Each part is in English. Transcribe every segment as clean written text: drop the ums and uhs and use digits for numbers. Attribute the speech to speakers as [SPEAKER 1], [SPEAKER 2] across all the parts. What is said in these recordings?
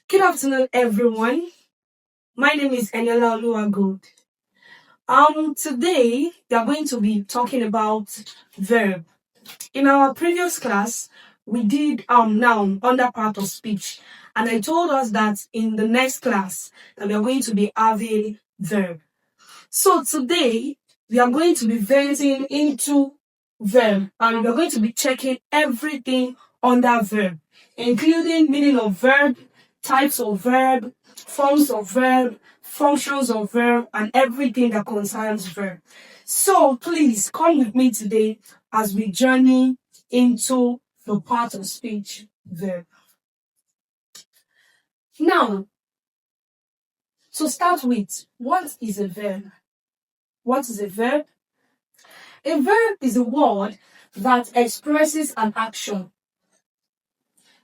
[SPEAKER 1] Good afternoon, everyone. My name is Eniola Oluwagold. Today we are going to be talking about verb. In our previous class, we did noun under part of speech, and I told us that in the next class that we are going to be having verb. So today we are going to be venting into verb, and we are going to be checking everything under verb, including meaning of verb, types of verb, forms of verb, functions of verb, and everything that concerns verb. So please come with me today as we journey into the part of speech verb. Now, to start with, what is a verb? What is a verb? A verb is a word that expresses an action,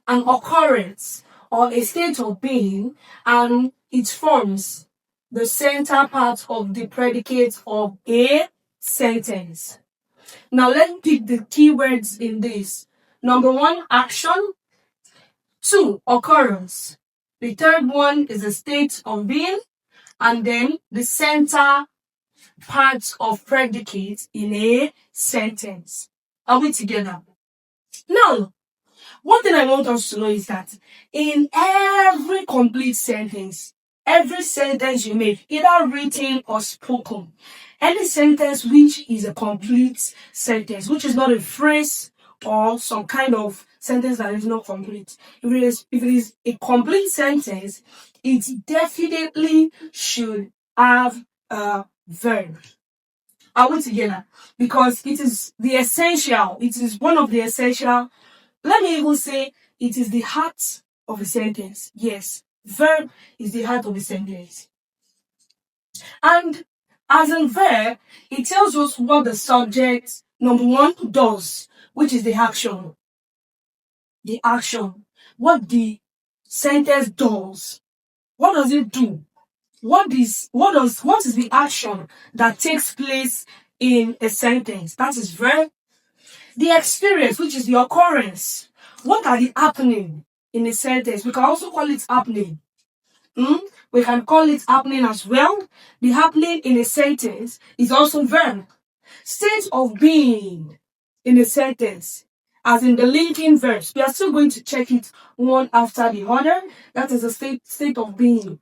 [SPEAKER 1] an occurrence, or a state of being, and it forms the center part of the predicate of a sentence. Now let's pick the keywords in this. Number 1, action. 2, occurrence. The third one is a state of being, and then the center parts of predicates in a sentence. Are we together? Now, one thing I want us to know is that in every complete sentence, every sentence you make, either written or spoken, any sentence which is a complete sentence, which is not a phrase or some kind of sentence that is not complete. If it is a complete sentence, it definitely should have a verb. Are we together? Because it is the essential, it is one of the essential, let me even say it is the heart of a sentence. Yes, verb is the heart of a sentence. And as in verb, it tells us what the subject, number 1, does, which is the action. The action. What the sentence does. What does it do? What is the action that takes place in a sentence? That is verb. The experience, which is the occurrence. What are the happening in a sentence? We can also call it happening. We can call it happening as well. The happening in a sentence is also verb. State of being in a sentence, as in the linking verbs. We are still going to check it one after the other. That is a state of being.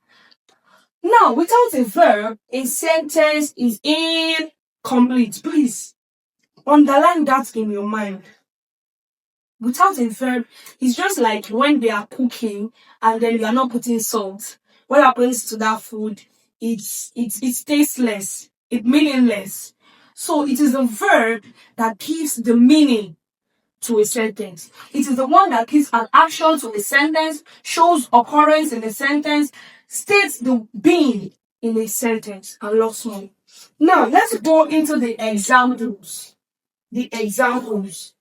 [SPEAKER 1] Now, without a verb, a sentence is incomplete. Please underline that in your mind. Without a verb, it's just like when they are cooking and then you are not putting salt. What happens to that food? It tasteless, it's meaningless. So it is a verb that gives the meaning to a sentence. It is the one that gives an action to a sentence, shows occurrence in a sentence, states the being in a sentence, and lots more. Now let's go into the examples. The examples.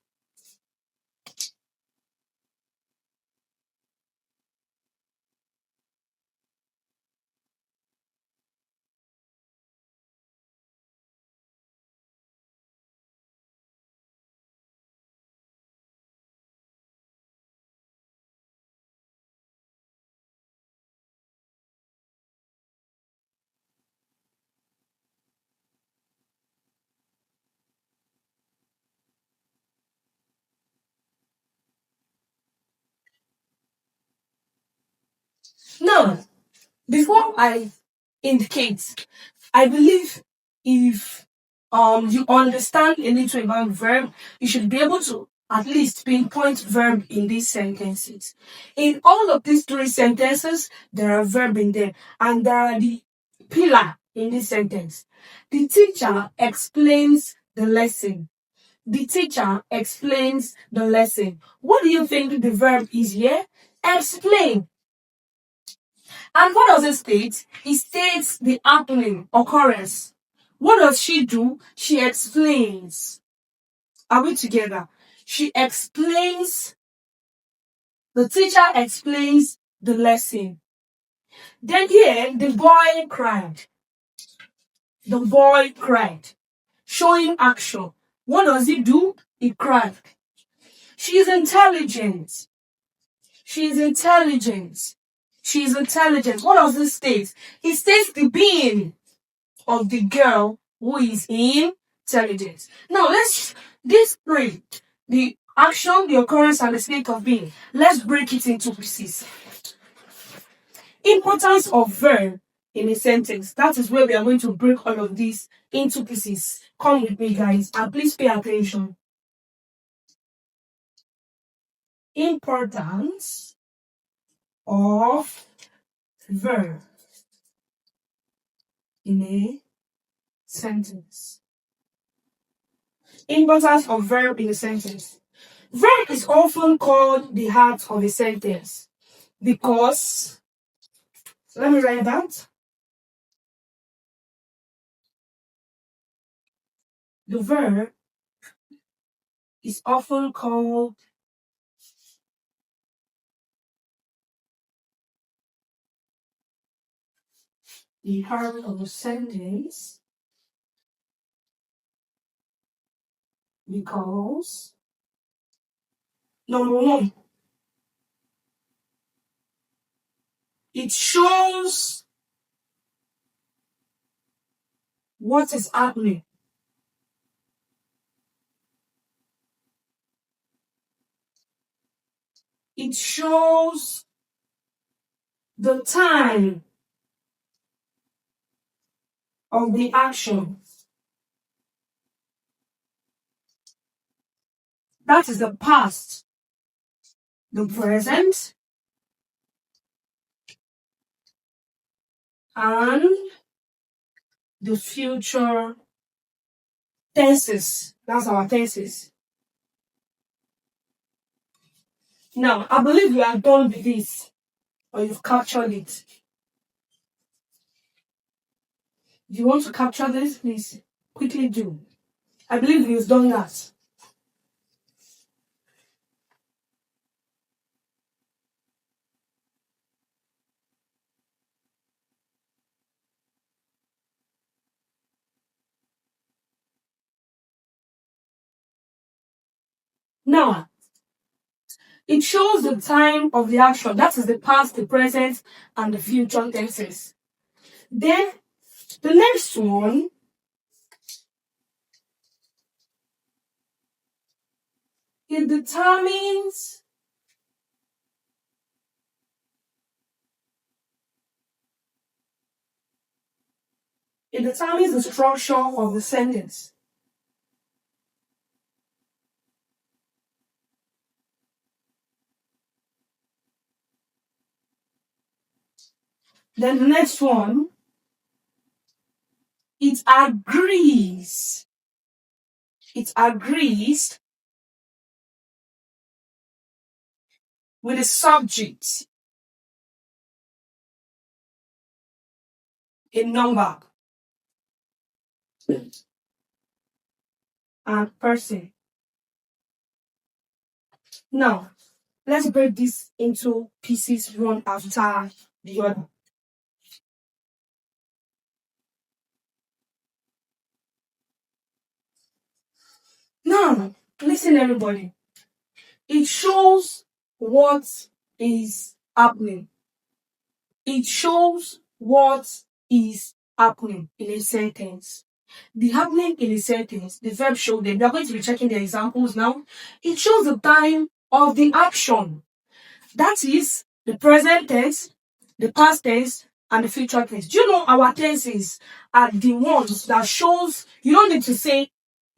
[SPEAKER 1] Now, before I indicate, I believe if you understand a little about verb, you should be able to at least pinpoint verb in these sentences. In all of these 3 sentences, there are verb in there, and there are the pillar in this sentence. The teacher explains the lesson. The teacher explains the lesson. What do you think the verb is here? Explain. And what does it state? It states the happening, occurrence. What does she do? She explains. Are we together? She explains. The teacher explains the lesson. Then here, the boy cried. The boy cried. Showing action. What does he do? He cried. She is intelligent. She is intelligent. She is intelligent. What does this state? It states the being of the girl who is intelligent. Now this three, the action, the occurrence, and the state of being. Let's break it into pieces. Importance of verb in a sentence. That is where we are going to break all of this into pieces. Come with me, guys, and please pay attention. Importance of verb in a sentence. Importance of verb in a sentence. Verb is often called the heart of a sentence because, let me write that. The verb is often called the heart of a sentence because, number one, it shows what is happening. It shows the time of the action. That is the past, the present, and the future tenses. That's our tenses. Now, I believe you are done with this, or you've captured it. If you want to capture this, please quickly do. I believe you've done that. Now, it shows the time of the action. That is the past, the present, and the future tenses. Then, the next one, it determines the structure of the sentence. Then the next one, it agrees. It agrees with the subject, a number, and person. Now, let's break this into pieces one after the other. Now, listen everybody. It shows what is happening. It shows what is happening in a sentence. The happening in a sentence, the verb show them. We are going to be checking the examples now. It shows the time of the action. That is the present tense, the past tense, and the future tense. Do you know our tenses are the ones that shows, you don't need to say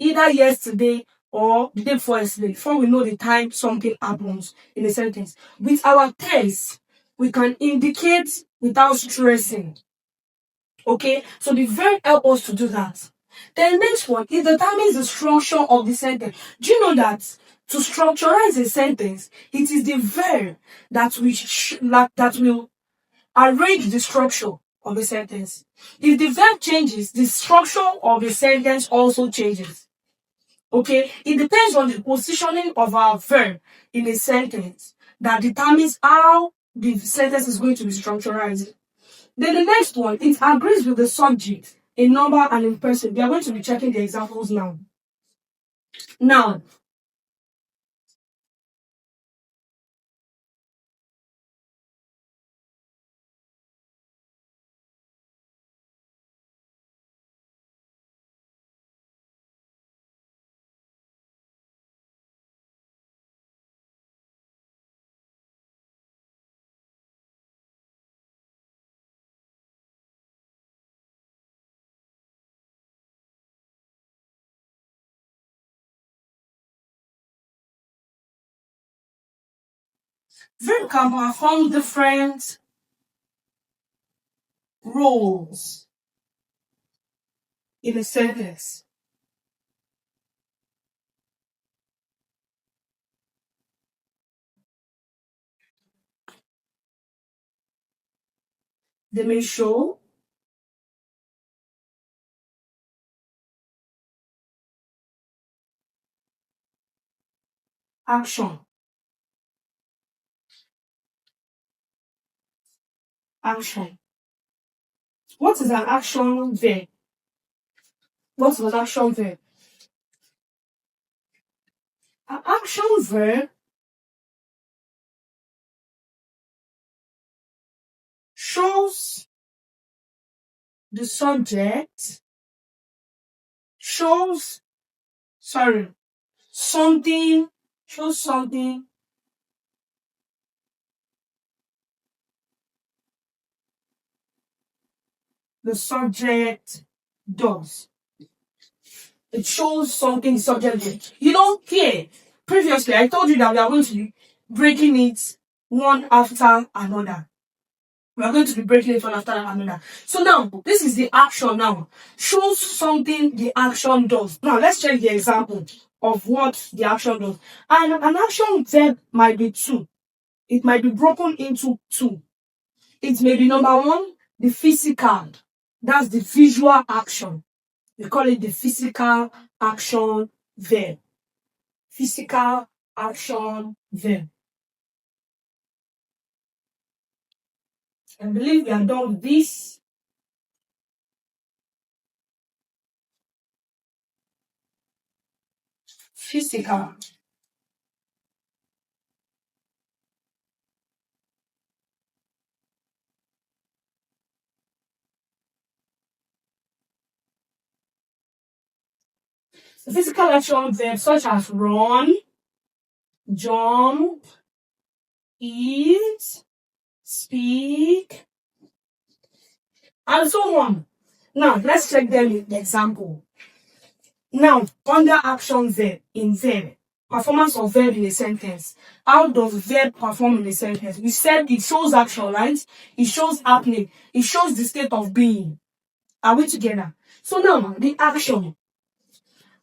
[SPEAKER 1] either yesterday or the day before yesterday before we know the time something happens in a sentence. With our tense, we can indicate without stressing. Okay, so the verb help us to do that. Then next one, it determines the structure of the sentence. Do you know that to structurize a sentence, it is the verb that will arrange the structure of a sentence. If the verb changes, the structure of a sentence also changes. Okay, it depends on the positioning of our verb in a sentence that determines how the sentence is going to be structurized. Then the next one, it agrees with the subject, a number, and in person. We are going to be checking the examples now. Now, Verb can perform different roles in a sentence. They may show, action, action. What is an action verb? What is an action verb? An action verb shows the subject, shows, something, shows something the subject does. It shows something the subject does. You know, here, previously, I told you that we are going to be breaking it one after another. We are going to be breaking it one after another. So now, this is the action now. Shows something the action does. Now, let's check the example of what the action does. And an action verb might be two. It might be broken into two. It may be number one, the physical. That's the visual action. We call it the physical action verb. Physical action verb. I believe we are done with this. Physical. The physical action verbs such as run, jump, eat, speak, and so on. Now, let's check them in the example. Now, under action verb, in verb, performance of verb in a sentence. How does verb perform in a sentence? We said it shows action, right? It shows happening. It shows the state of being. Are we together? So now, the action.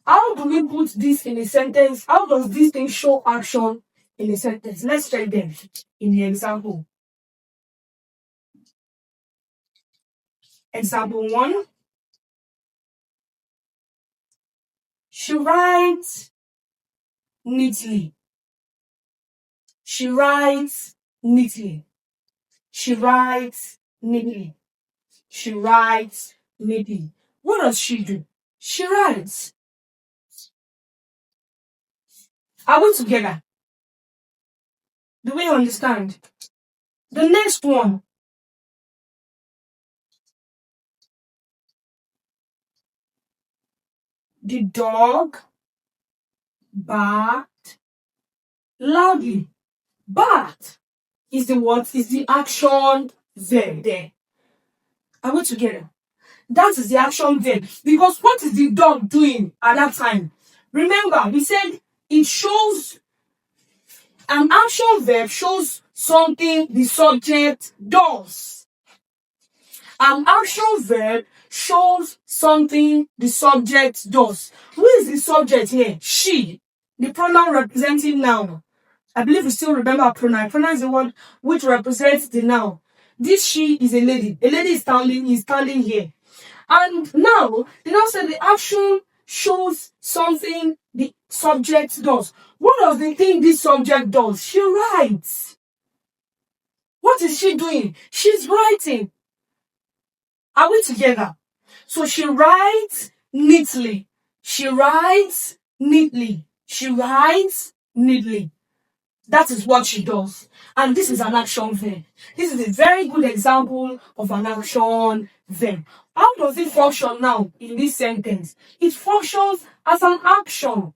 [SPEAKER 1] How do we put this in a sentence? How does this thing show action in a sentence? Let's check them in the example. Example 1. She writes neatly. She writes neatly. She writes neatly. She writes neatly. What does she do? She writes. Are we together? Do we understand? The next one. The dog barked loudly. Barked is the what? Is the action verb there. Are we together? That is the action verb. Because what is the dog doing at that time? Remember, we said it shows, an action verb shows something the subject does. An action verb shows something the subject does. Who is the subject here? She. The pronoun representing noun. I believe you still remember pronoun. Pronoun is the word which represents the noun. This she is a lady. A lady is standing here. And now, they now say the action shows something the subject does. What does the thing this subject does? She writes. What is she doing? She's writing. Are we together? So she writes neatly. She writes neatly. She writes neatly. That is what she does. And this is an action verb. This is a very good example of an action verb. How does it function now in this sentence? It functions as an action.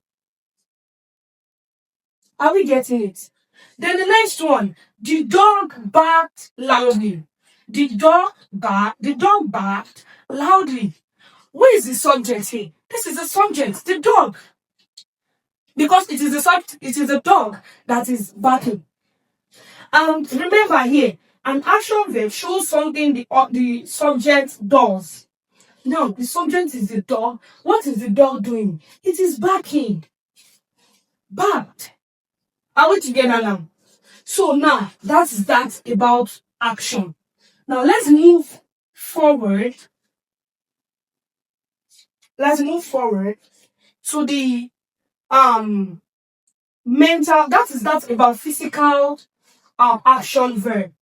[SPEAKER 1] Are we getting it? Then the next one, the dog barked loudly. The dog barked loudly. Where is the subject here? This is the subject, the dog. Because it is the dog that is barking. And remember here, an action verb shows something the subject does. Now, the subject is the dog. What is the dog doing? It is barking. Barked. Are we together now? So now, that's that about action. Now, let's move forward. Let's move forward to the mental. That's about physical action verb.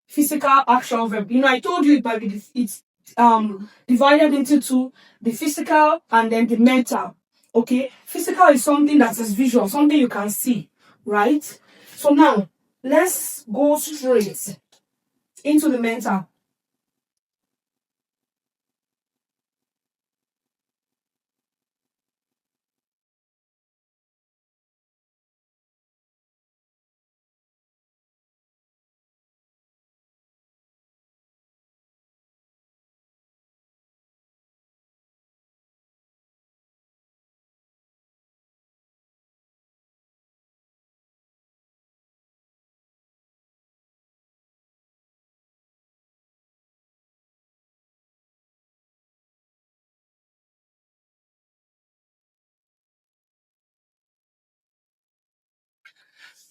[SPEAKER 1] Physical action verb. You know, I told you it might be it's divided into two: the physical and then the mental. Okay, physical is something that is visual, something you can see, right? So now let's go straight into the mental.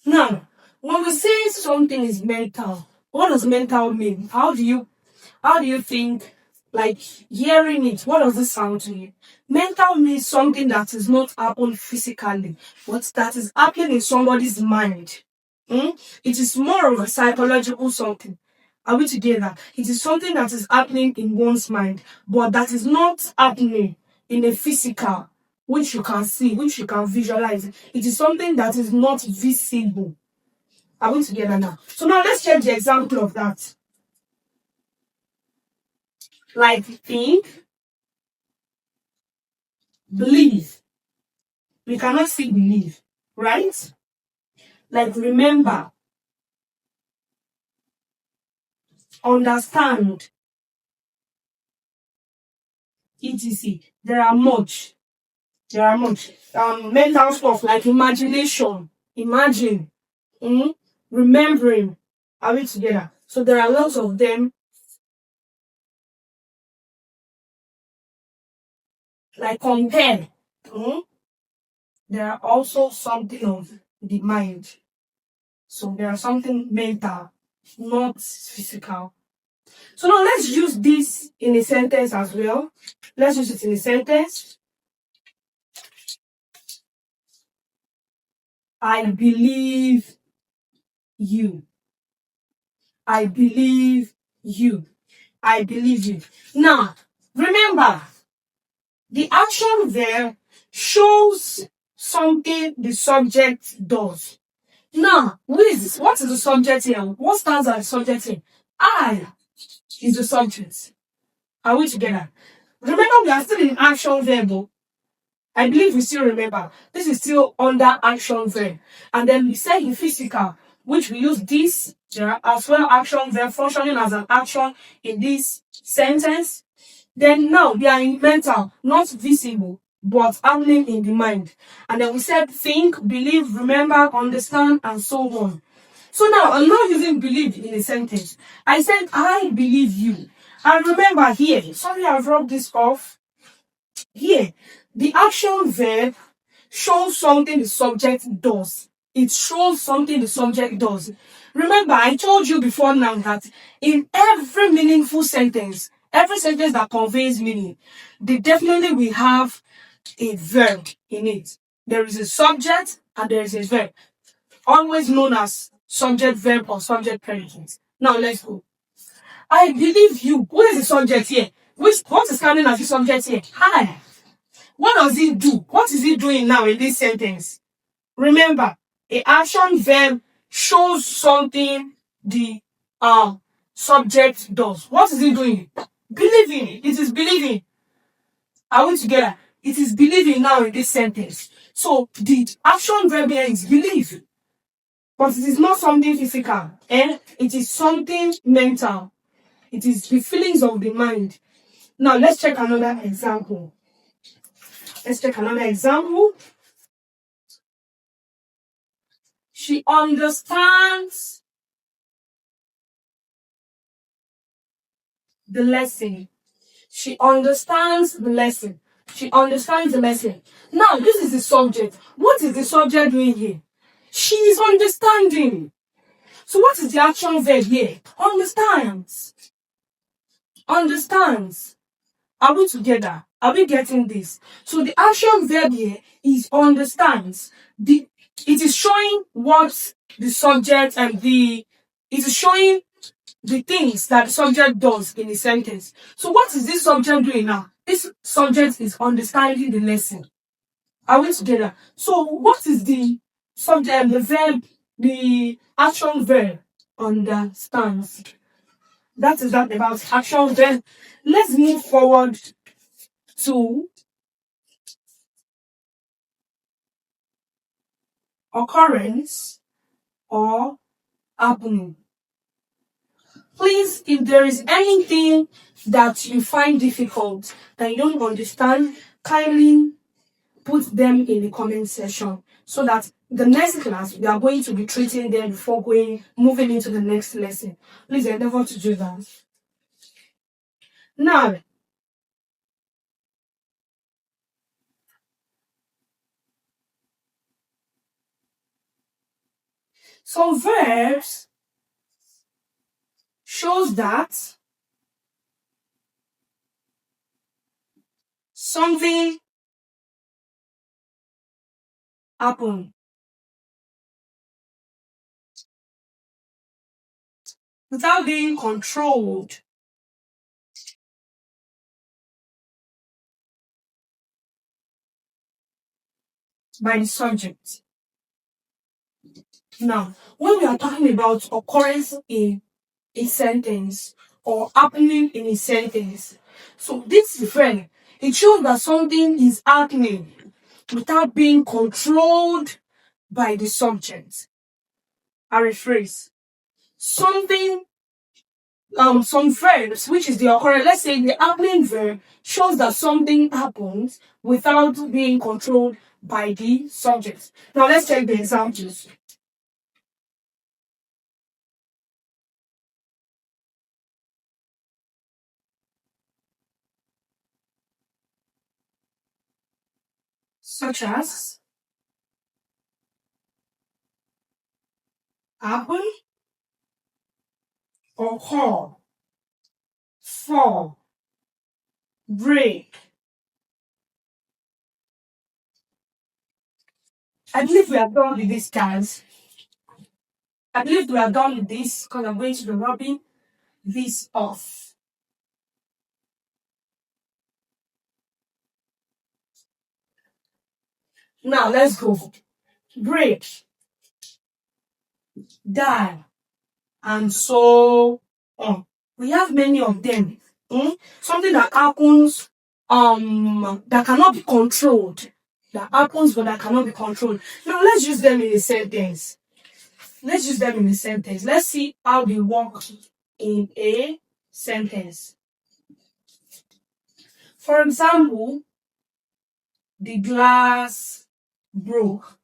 [SPEAKER 1] Now, when we say something is mental, what does mental mean? How do you think, like, hearing it, what does it sound to you? Mental means something that is not happening physically, but that is happening in somebody's mind. It is more of a psychological something. Are we together? It is something that is happening in one's mind, but that is not happening in a physical, which you can see, which you can visualize. It is something that is not visible. Are we together now? So now let's check the example of that. Like think, believe. We cannot see believe, right? Like remember, understand, etc. There are much. Mental stuff like imagination, imagine, remembering. Are we together? So there are lots of them. Like compare. There are also something of the mind. So there are something mental, not physical. So now let's use this in a sentence as well. Let's use it in a sentence. I believe you. I believe you. I believe you. Now, remember, the action there shows something the subject does. Now, who is this? What is the subject here? What stands as the subject here? I is the subject. Are we together? Remember, we are still in action verb. Though. I believe we still remember. This is still under action verb. And then we say in physical, which we use this as well action verb functioning as an action in this sentence. Then now they are in mental, not visible, but happening in the mind. And then we said think, believe, remember, understand, and so on. So now I'm not using believe in a sentence. I said I believe you. And remember here, sorry I've rubbed this off. Here, the action verb shows something the subject does. It shows something the subject does. Remember, I told you before now that in every meaningful sentence, every sentence that conveys meaning, they definitely will have a verb in it. There is a subject and there is a verb, always known as subject verb or subject predicate. Now let's go. I believe you. Who is the subject here? What is coming as the subject here? I. What does it do? What is it doing now in this sentence? Remember, a action verb shows something the subject does. What is it doing? Believing. It is believing. Are we together? It is believing now in this sentence. So the action verb here is believe. But it is not something physical. It is something mental. It is the feelings of the mind. Now let's check another example. She understands. the lesson. She understands the lesson. She understands the lesson. Now, this is the subject. What is the subject doing here? She is understanding. So what is the action verb here? Understands. Understands. Are we together? Are we getting this? So the action verb here is understands. It is showing what the subject and it is showing the things that the subject does in a sentence. So what is this subject doing now? This subject is understanding the lesson. Are we together? So what is the subject, the verb, the action verb? Understands. That is that about action verb. Let's move forward to occurrence or happening. Please, if there is anything that you find difficult, that you don't understand, kindly put them in the comment section so that the next class we are going to be treating them before moving into the next lesson. Please endeavor to do that. Now, so verbs shows that something happened without being controlled by the subject. Now, when we are talking about occurrence in a sentence or happening in a sentence, so this verb, it shows that something is happening without being controlled by the subject. I rephrase. Something, some verbs, which is the occurrence, let's say the happening verb shows that something happens without being controlled by the subject. Now let's check the examples. Such as happen, occur, fall, break. I believe we are done with this, guys. I believe we are done with this because I'm going to be rubbing this off. Now let's go. Break, die, and so on. We have many of them. Something that happens that cannot be controlled. That happens but that cannot be controlled. Now let's use them in a sentence. Let's use them in a sentence. Let's see how they work in a sentence. For example, the glass broke.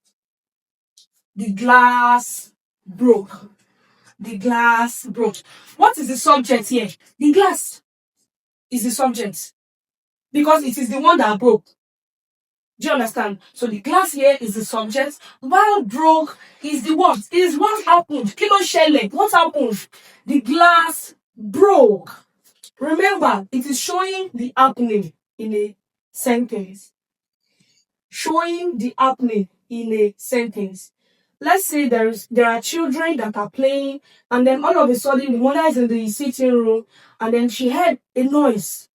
[SPEAKER 1] The glass broke. The glass broke. What is the subject here? The glass is the subject because it is the one that broke. Do you understand? So the glass here is the subject, while broke is the what? Is what happened. Kilo shele. What happened? The glass broke. Remember, it is showing the happening in a sentence. Showing the happening in a sentence. Let's say there are children that are playing, and then all of a sudden the mother is in the sitting room, and then she heard a noise.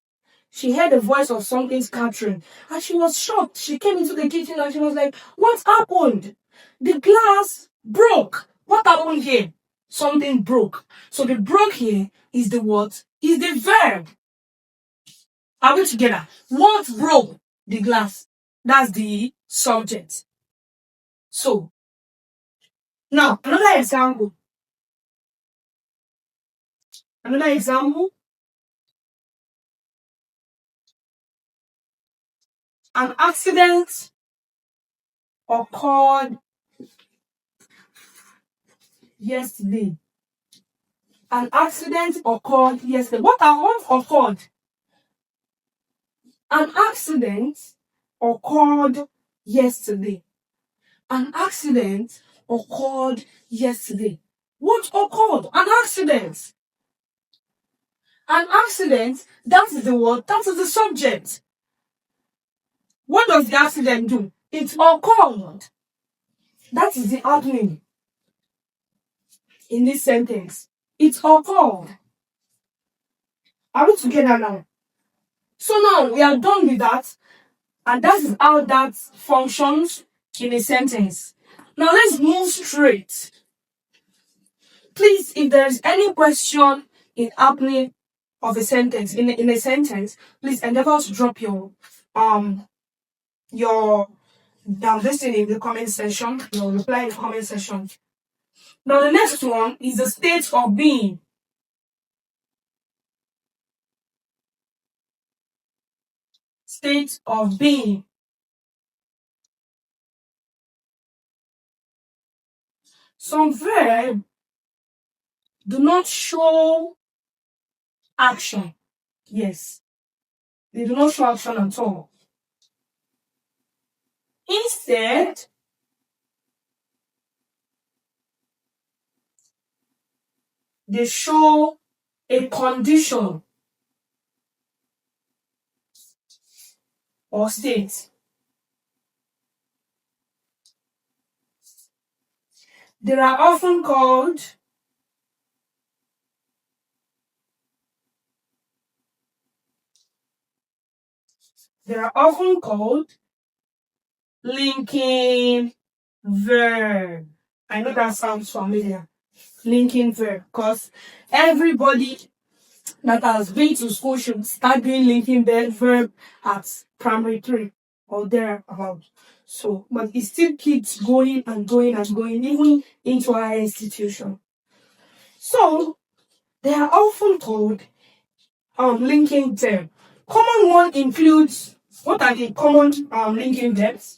[SPEAKER 1] She heard the voice of something scattering, and she was shocked. She came into the kitchen and she was like, "What happened? The glass broke. What happened here? Something broke." So the broke here is the what? Is the verb. Are we together? What broke the glass? That's the subject. So now another example. Another example. An accident occurred yesterday. An accident occurred yesterday. What occurred? An accident occurred yesterday. An accident occurred yesterday. What occurred? An accident. An accident, that is the word, that is the subject. What does the accident do? It occurred. That is the admin in this sentence. It occurred. Are we together now? So now we are done with that, and that is how that functions in a sentence. Now let's move straight. Please, if there is any question in happening of a sentence, in a sentence, please endeavor to drop your this thing in the comment section, your reply in the comment section. Now the next one is the state of being. State of being. Some verbs do not show action. Yes, they do not show action at all. Instead, they show a condition or state. They are often called linking verb. I know that sounds familiar. Linking verb, because everybody that has been to school should start doing linking verb at primary 3 or thereabout. So, but it still keeps going and going and going, even into our institution. So, they are often called linking verb. Common one includes, what are the common linking verbs?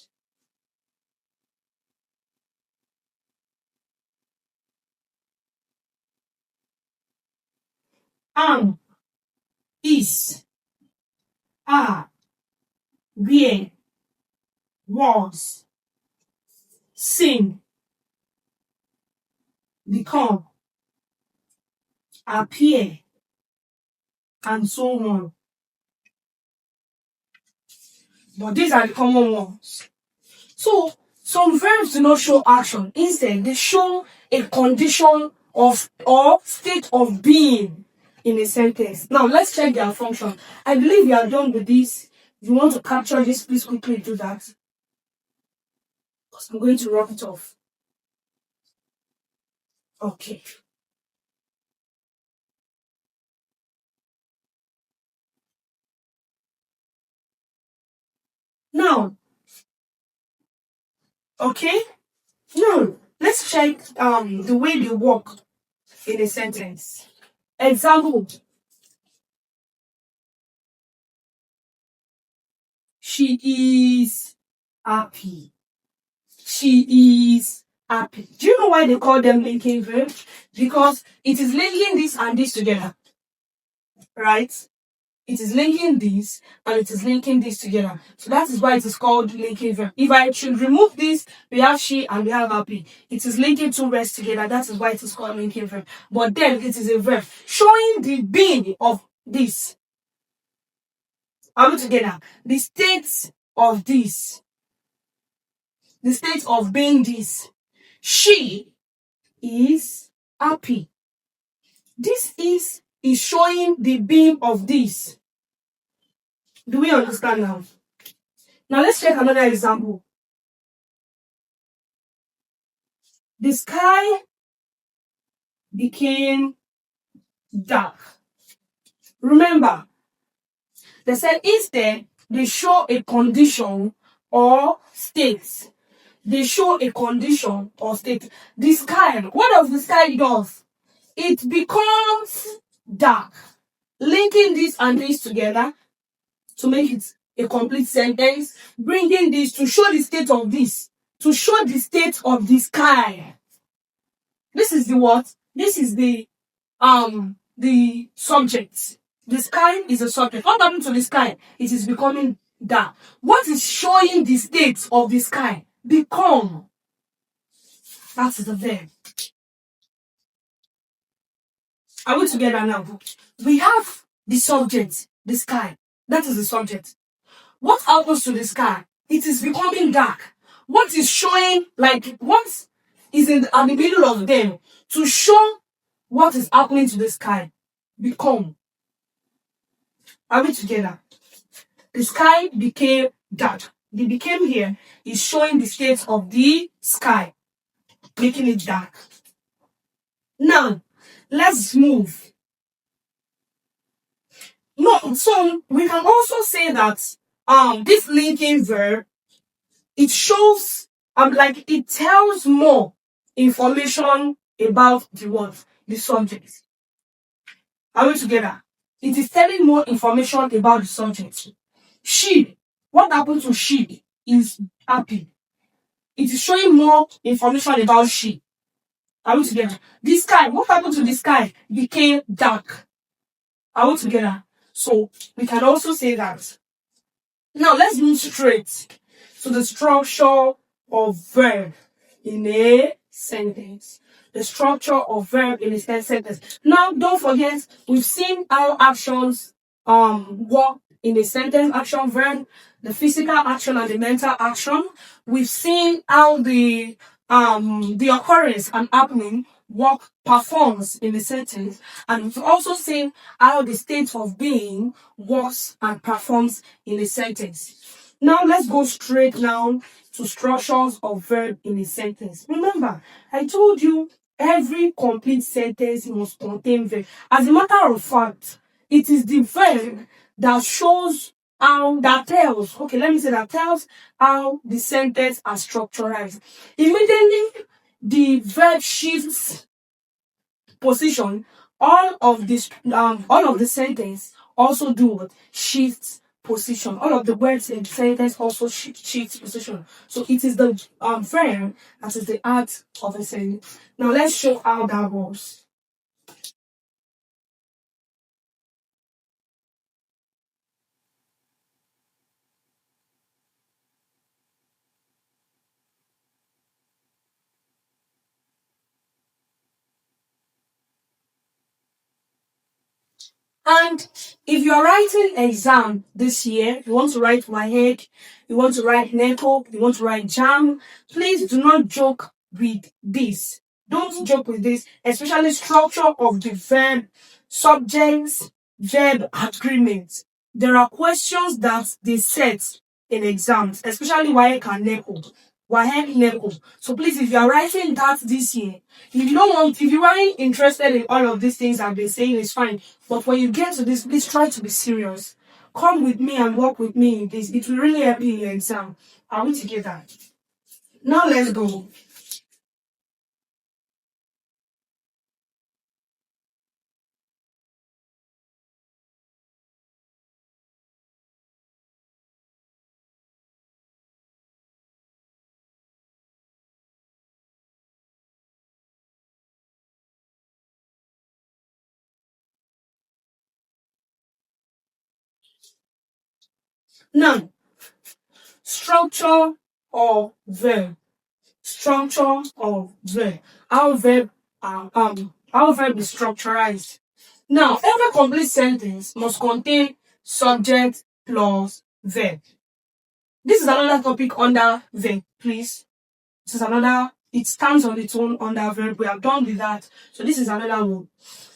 [SPEAKER 1] Am, is, are, were, was, sing, become, appear, and so on. But these are the common ones. So, some verbs do not show action. Instead, they show a condition of or state of being in a sentence. Now, let's check their function. I believe you are done with this. If you want to capture this, please quickly do that, because I'm going to rub it off. Okay. Now, okay. Now, let's check the way they work in a sentence. Example. She is happy. She is happy. Do you know why they call them linking verbs? Because it is linking this and this together. Right? It is linking this and it is linking this together. So that is why it is called linking verb. If I should remove this, we have she and we have happy. It is linking two words together. That is why it is called linking verb. But then it is a verb showing the being of this. Are we together? The state of this. The state of being this. She is happy. This is showing the being of this. Do we understand now? Now let's check another example. The sky became dark. Remember, they said instead they show a condition or state. They show a condition or state. The sky, what does the sky do? It becomes dark. Linking this and this together to make it a complete sentence, bringing this to show the state of this, to show the state of the sky. This is the what? This is the the subject. The sky is a subject. What happened to the sky? It is becoming dark. What is showing the state of the sky? Become. That is the verb. Are we together now? We have the subject, the sky. That is the subject. What happens to the sky? It is becoming dark. What is showing, like, what is at the middle of them to show what is happening to the sky? Become. Are we together? The sky became dark. The became here is showing the state of the sky, making it dark. Now, let's move. No, so we can also say that this linking verb, it shows like it tells more information about the word, the subject. Are we together? It is telling more information about the subject. She, what happened to she is happy. It is showing more information about she. Are we together? The sky, what happened to the sky? Became dark. Are we together? So we can also say that. Now let's move straight to the structure of verb in a sentence. The structure of verb in a sentence. Now don't forget, we've seen how actions work in a sentence: action, verb, the physical action and the mental action. We've seen how the occurrence and happening performs in the sentence, and we've also seen how the state of being works and performs in a sentence. Now let's go straight now to structures of verb in a sentence. Remember, I told you every complete sentence must contain verb. As a matter of fact, it is the verb that shows that tells how the sentence are structured. Immediately the verb shifts position, all of the sentence also do what? Shifts position. All of the words in the sentence also shifts position. So it is the verb that is the art of a sentence. Now let's show how that works. And if you are writing exam this year, you want to write WAEC, you want to write NECO, you want to write JAMB, please do not joke with this. Don't joke with this, especially structure of the verb, subjects, verb agreement. There are questions that they set in exams, especially WAEC and NECO. WAEC, NECO. So please, if you are writing that this year, if you aren't interested in all of these things I've been saying, it's fine. But when you get to this, please try to be serious. Come with me and work with me in this. It will really help you in your exam. Are we together? Now let's go. Now, structure of verb. Structure of verb. How verb is structurized. Now, every complete sentence must contain subject plus verb. This is another topic under verb, please. It stands on its own under verb. We have done with that. So this is another one.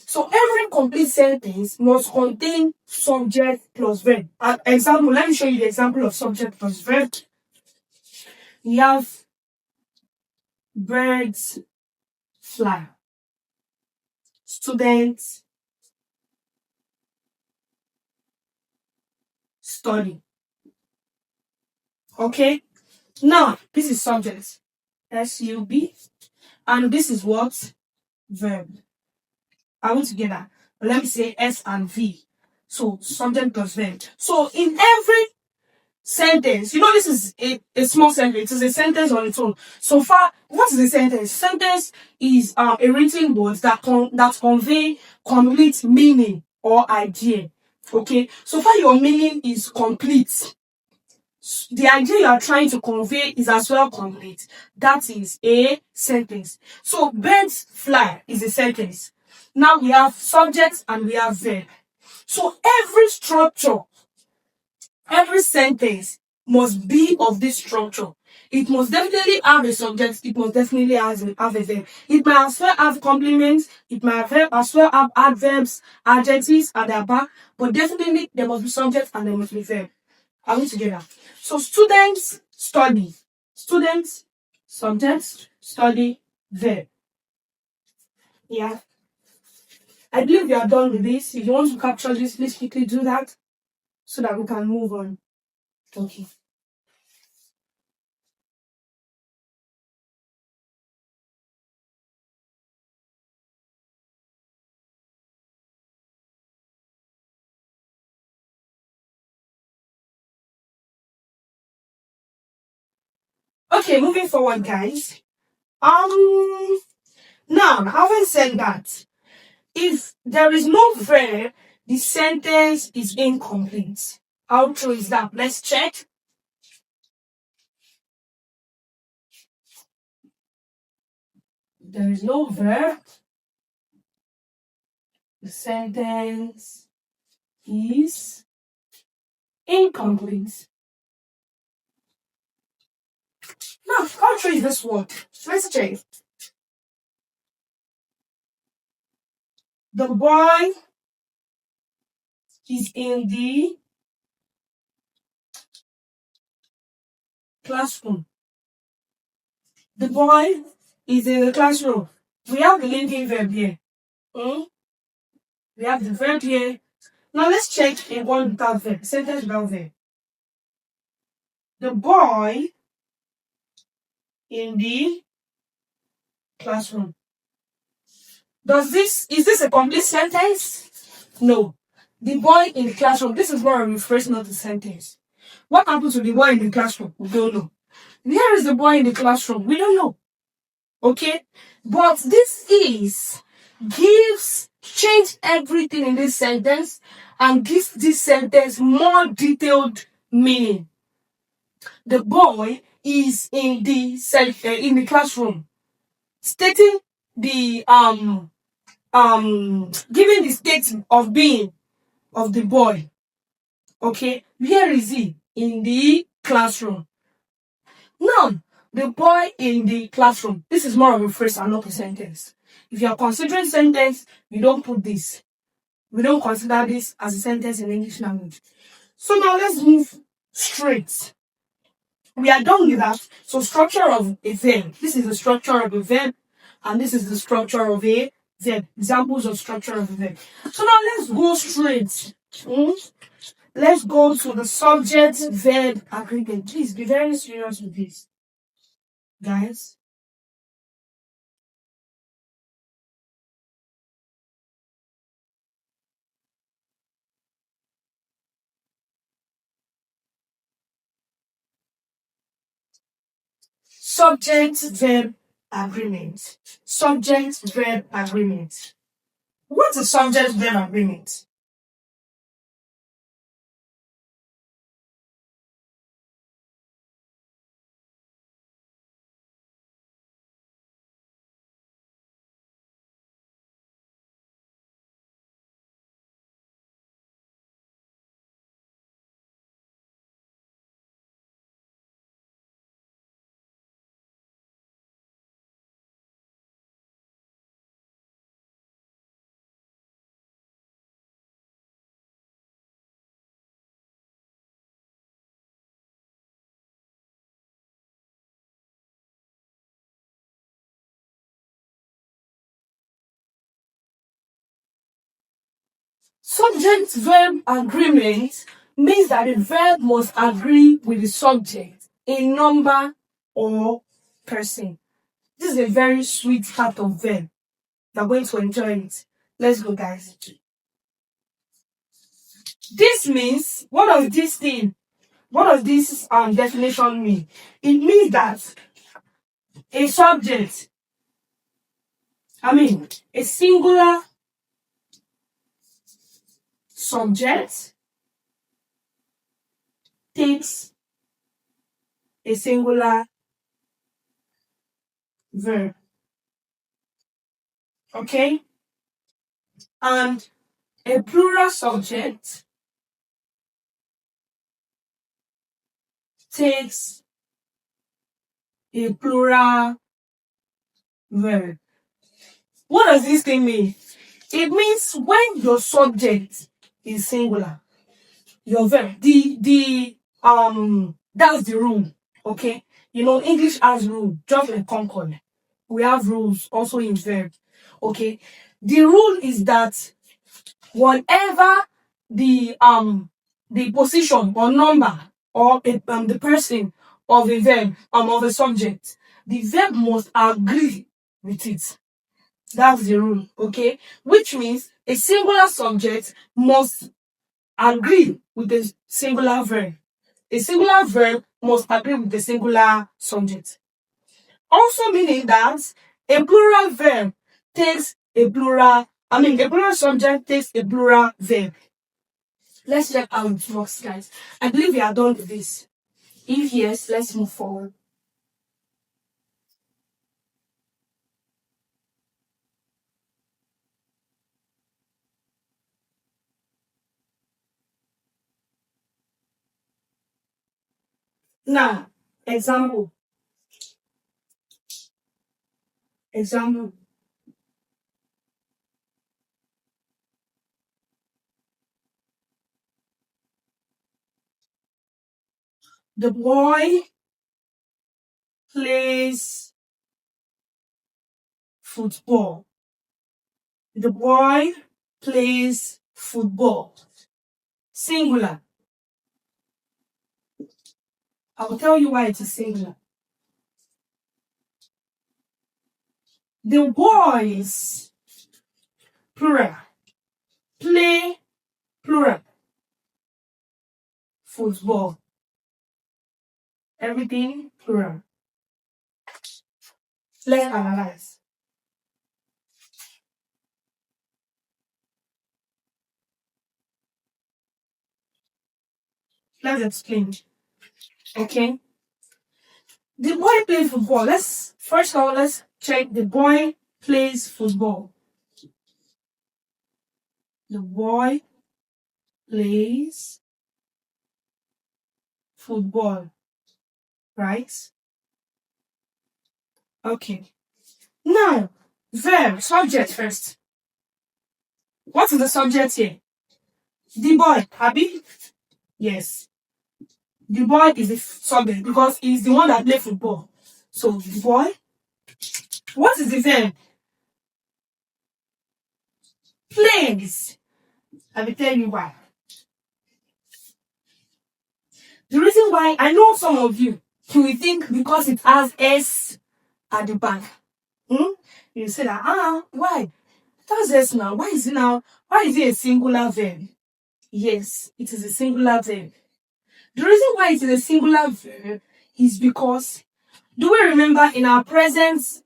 [SPEAKER 1] So every complete sentence must contain subject plus verb. Example, let me show you the example of subject plus verb. You have birds fly. Students study. Okay? Now, this is subject. S-U-B. And this is what? Verb. Are we together? Let me say S and V. So, subject plus verb. So, in every sentence. You know, this is a small sentence. It is a sentence on its own. So far, what is a sentence? Sentence is a written words that convey complete meaning or idea. Okay. So far, your meaning is complete. The idea you are trying to convey is as well complete. That is a sentence. So birds fly is a sentence. Now we have subject and we have verb. So every structure, every sentence must be of this structure. It must definitely have a subject. It must definitely have a verb. It might as well have complements. It might as well have adverbs, adjectives at their back. But definitely there must be subject and there must be verb. Are we together? So students study. Students, subject, study, verb. Yeah. I believe you are done with this. If you want to capture this, please quickly do that so that we can move on. Okay. Okay, moving forward, guys. Now, having said that, if there is no verb, the sentence is incomplete. How true is that? Let's check. There is no verb. The sentence is incomplete. Now, how true is this word? Let's check. The boy is in the classroom. The boy is in the classroom. We have the linking verb here. We have the verb here. Now let's check a word without verb. Sentence without verb. The boy in the classroom. Is this a complete sentence? No. The boy in the classroom. This is more of a phrase, not a sentence. What happened to the boy in the classroom? We don't know. Where is the boy in the classroom? We don't know. Okay? But change everything in this sentence and gives this sentence more detailed meaning. The boy is in the classroom, stating the giving the state of being of the boy. Okay, where is he? In the classroom. Now, the boy in the classroom. This is more of a phrase and not a sentence. If you are considering sentence, we don't put this. We don't consider this as a sentence in English language. So now let's move straight. We are done with that. So structure of a verb. This is the structure of a verb, and this is the structure of a verb. Examples of structure of a verb. So now let's go straight. Let's go to the subject-verb agreement. Please be very serious with this, guys. Subject-verb agreement. Subject-verb agreement. What's a subject-verb agreement? Subject-verb agreement means that the verb must agree with the subject, a number or person. This is a very sweet part of verb. You're going to enjoy it. Let's go, guys. This means, what does this mean? What does this definition mean? It means that a subject, a singular subject takes a singular verb. Okay? And a plural subject takes a plural verb. What does this thing mean? It means when your subject is singular, your verb, that's the rule. Okay? English has rule, just like Concord. We have rules also in verb. Okay? The rule is that whatever the position or number or the person of a verb of a subject, the verb must agree with it. That's the rule, okay? Which means a singular subject must agree with the singular verb. A singular verb must agree with the singular subject. Also meaning that a plural verb takes a plural subject takes a plural verb. Let's check how it works, guys. I believe we are done with this. If yes, let's move forward. Now, example. Example. The boy plays football. The boy plays football. Singular. I will tell you why it is singular. The boys, plural, play, plural, football. Everything, plural. Let's analyze. Let's explain. Okay. The boy plays football. First of all, let's check the boy plays football. The boy plays football. Right? Okay. Now, verb, subject first. What is the subject here? The boy, Abby? Yes. The boy is the subject because he's the one that plays football. So, the boy. What is the verb? Plays. I will tell you why. The reason why, I know some of you will think because it has S at the back. You say that, why? That's S now. Why is it a singular verb? Yes, it is a singular verb. The reason why it is a singular verb is because, do we remember in our tenses,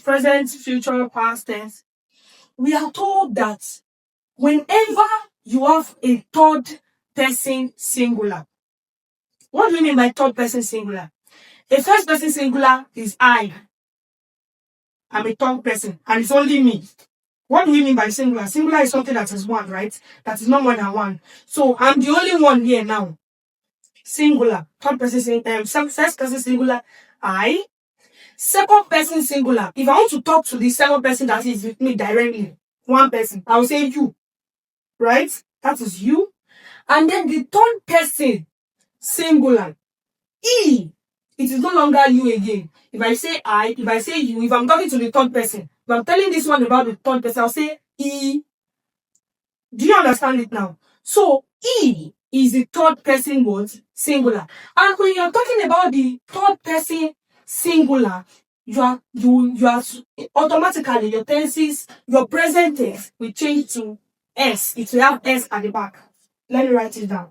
[SPEAKER 1] present, future, past tense, we are told that whenever you have a third person singular, what do we mean by third person singular? A first person singular is I. I'm a third person, and it's only me. What do we mean by singular? Singular is something that is one, right? That is not more than one. So I'm the only one here now. Singular. Third person singular. First person singular, I. Second person singular. If I want to talk to the second person that is with me directly, one person, I will say you. Right? That is you. And then the third person singular, E. It is no longer you again. If I say I, if I say you, if I'm talking to the third person, if I'm telling this one about the third person, I'll say E. Do you understand it now? So E is the third person word singular. And when you're talking about the third person singular, you are automatically your tenses, your present tense will change to S. It will have S at the back. Let me write it down.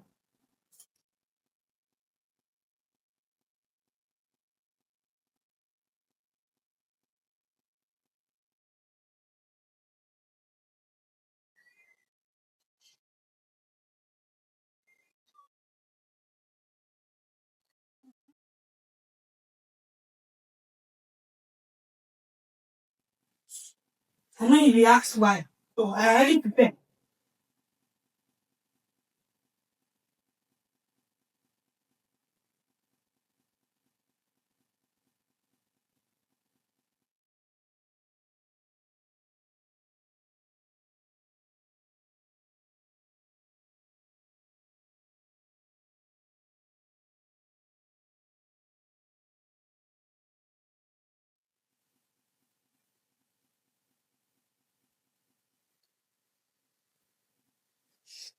[SPEAKER 1] I know you will ask why. So I already prepared.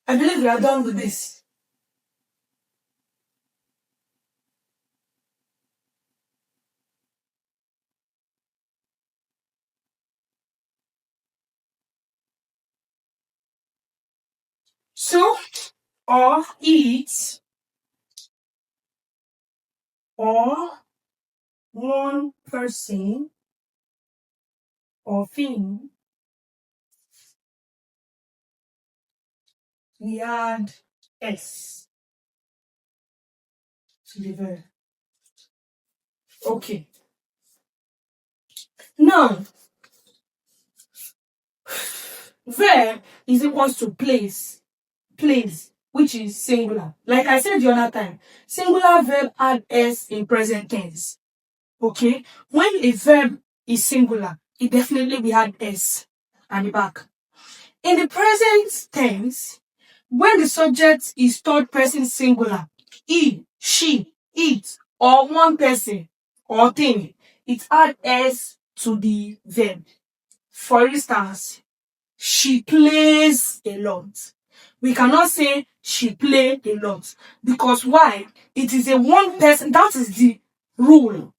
[SPEAKER 1] I believe we are done with this. So, or eat, or one person, or thing, we add S to the verb. Okay. Now, verb is equals to place, which is singular. Like I said the other time, singular verb add S in present tense. Okay? When a verb is singular, it definitely will add S at the back. In the present tense, when the subject is third person singular, he, she, it, or one person or thing, it adds S to the verb. For instance, she plays a lot. We cannot say she played a lot because why? It is a one person. That is the rule.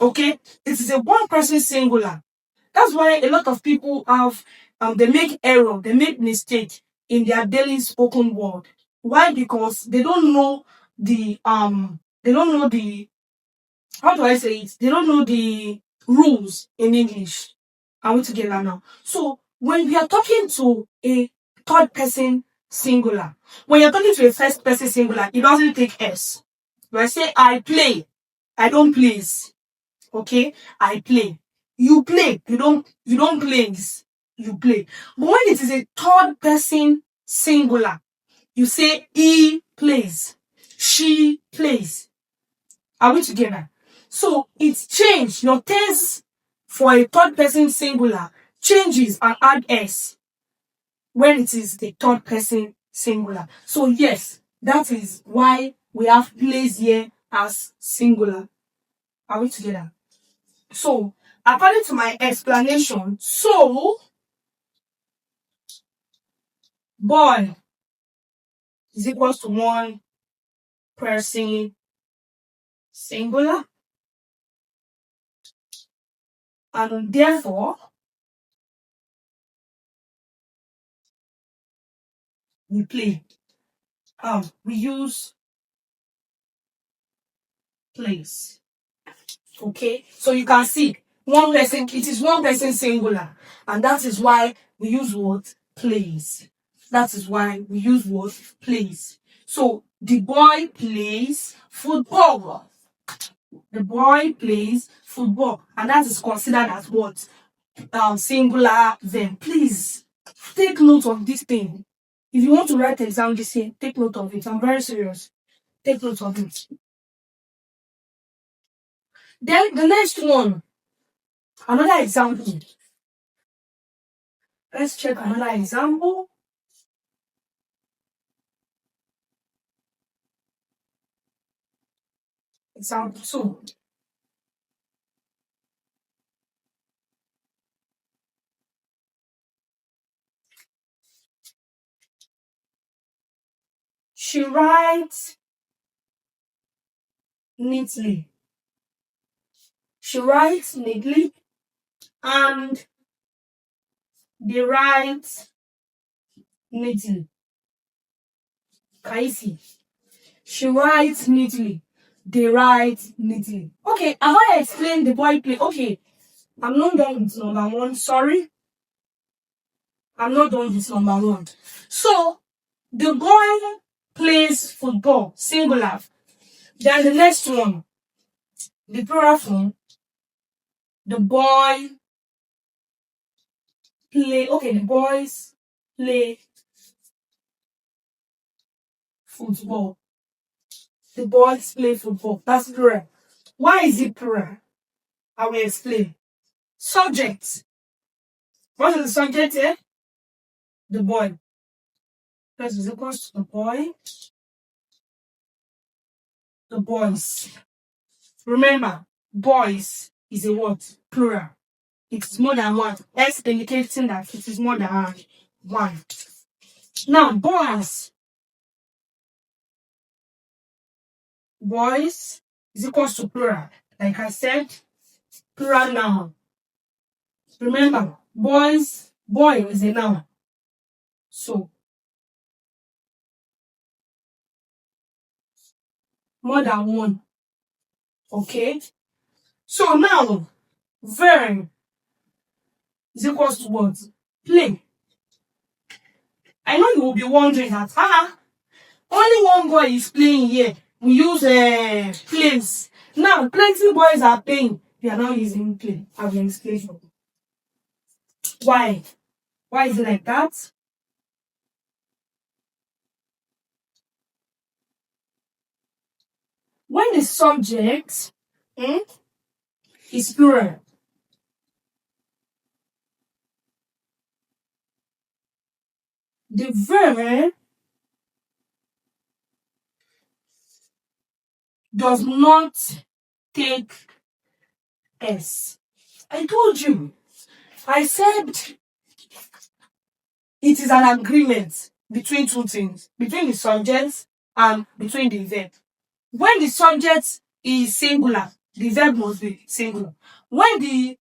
[SPEAKER 1] Okay? It is a one person singular. That's why a lot of people have they make error, they make mistake in their daily spoken word. Why? Because they don't know the how do I say it? They don't know the rules in English. Are we together now? So when we are talking to a third person singular, when you're talking to a first person singular, it doesn't take S. When I say I play, I don't please. Okay? I play. You play. You don't plays. You play. But when it is a third person singular, you say he plays. She plays. Are we together? So it's changed. Your tense for a third person singular changes and add S when it is the third person singular. So yes, that is why we have plays here as singular. Are we together? So according to my explanation, so boy is equals to one person singular, and therefore we play. We use plays. Okay, so you can see one person, it is one person singular, and that is why we use what? Plays. That is why we use what? Plays. So the boy plays football. The boy plays football, and that is considered as what? Singular verb. Please take note of this thing. If you want to write exam this year, take note of it. I'm very serious. Take note of it. Then the next one, another example. Let's check another example. Example 2. She writes neatly. She writes neatly and they write neatly. Can you see? She writes neatly. They write neatly. Okay, have I explained the boy play? Okay, I'm not done with number 1. Sorry. I'm not done with number 1. So, the boy plays football, singular. Then the next one, the plural form, the boy play. Okay, the boys play football. The boys play football. That's plural. Why is it plural? I will explain. Subject. What is the subject here? The boy. Plus is equals to the boy. The boys. Remember, boys is a what? Plural. It's more than one. That's indicating that it is more than one. Now, boys. Boys is equals to plural. Like I said, plural noun. Remember, boys, boy is a noun. So, more than one. Okay? So now, verb is equals to what? Play. I know you will be wondering that, only one boy is playing here. We use plays. Now, plenty boys are playing. They are now using play. I will explain. Why? Why is it like that? When the subject is plural, the verb does not take S. I told you. I said it is an agreement between two things, between the subject and between the verb. When the subject is singular, the verb must be singular. When the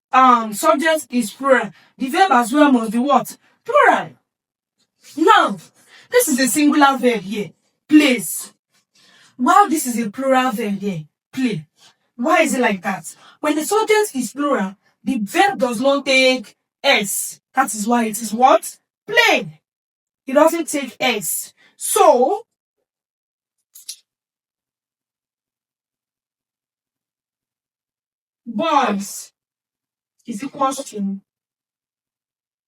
[SPEAKER 1] subject is plural, the verb as well must be what? Plural. Now, this is a singular verb here, plays. While this is a plural verb here, play. Why is it like that? When the subject is plural, the verb does not take S. That is why it is what? Play. It doesn't take S. So, boys is equal to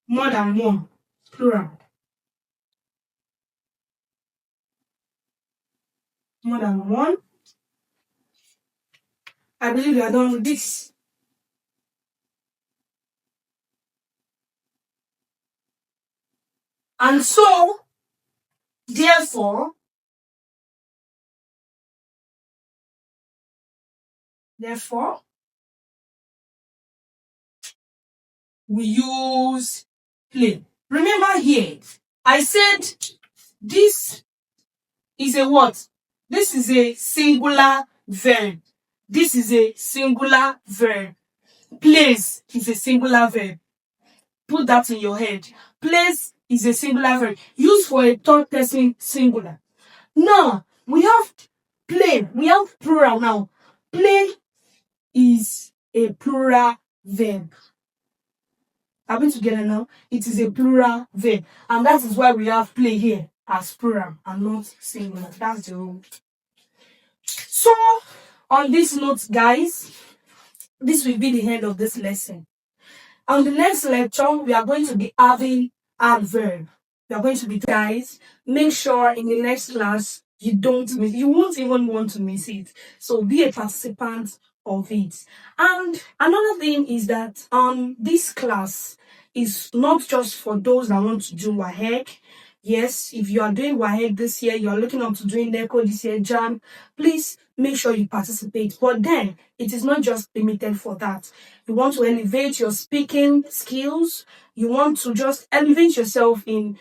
[SPEAKER 1] more than one, plural. More than one. I believe you are done with this. And so, therefore, we use play. Remember here, I said this is a what? This is a singular verb. This is a singular verb. Plays is a singular verb. Put that in your head. Plays is a singular verb. Used for a third person singular. Now, we have play. We have plural now. Play is a plural verb. Are we together now? It is a plural verb. And that is why we have play here as plural and not singular. That's the rule. So, on this note, guys, this will be the end of this lesson. On the next lecture, we are going to be having adverb. We are going to be, guys, make sure in the next class you won't even want to miss it. So be a participant of it. And another thing is that this class is not just for those that want to do WAEC. Yes, if you are doing WAEC this year, you are looking up to doing NECO this year, JAMB, please make sure you participate. But then, it is not just limited for that. You want to elevate your speaking skills. You want to just elevate yourself in,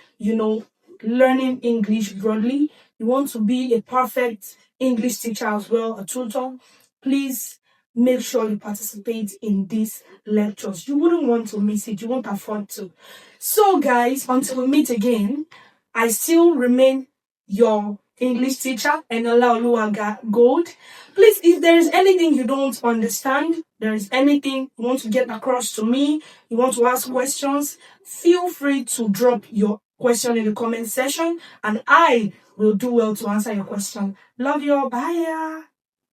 [SPEAKER 1] learning English broadly. You want to be a perfect English teacher as well, a tutor. Please make sure you participate in these lectures. You wouldn't want to miss it. You won't afford to. So, guys, until we meet again, I still remain your English teacher, Enola Oluwaga Gold. Please, if there is anything you don't understand, there is anything you want to get across to me, you want to ask questions, feel free to drop your question in the comment section and I will do well to answer your question. Love you all. Bye.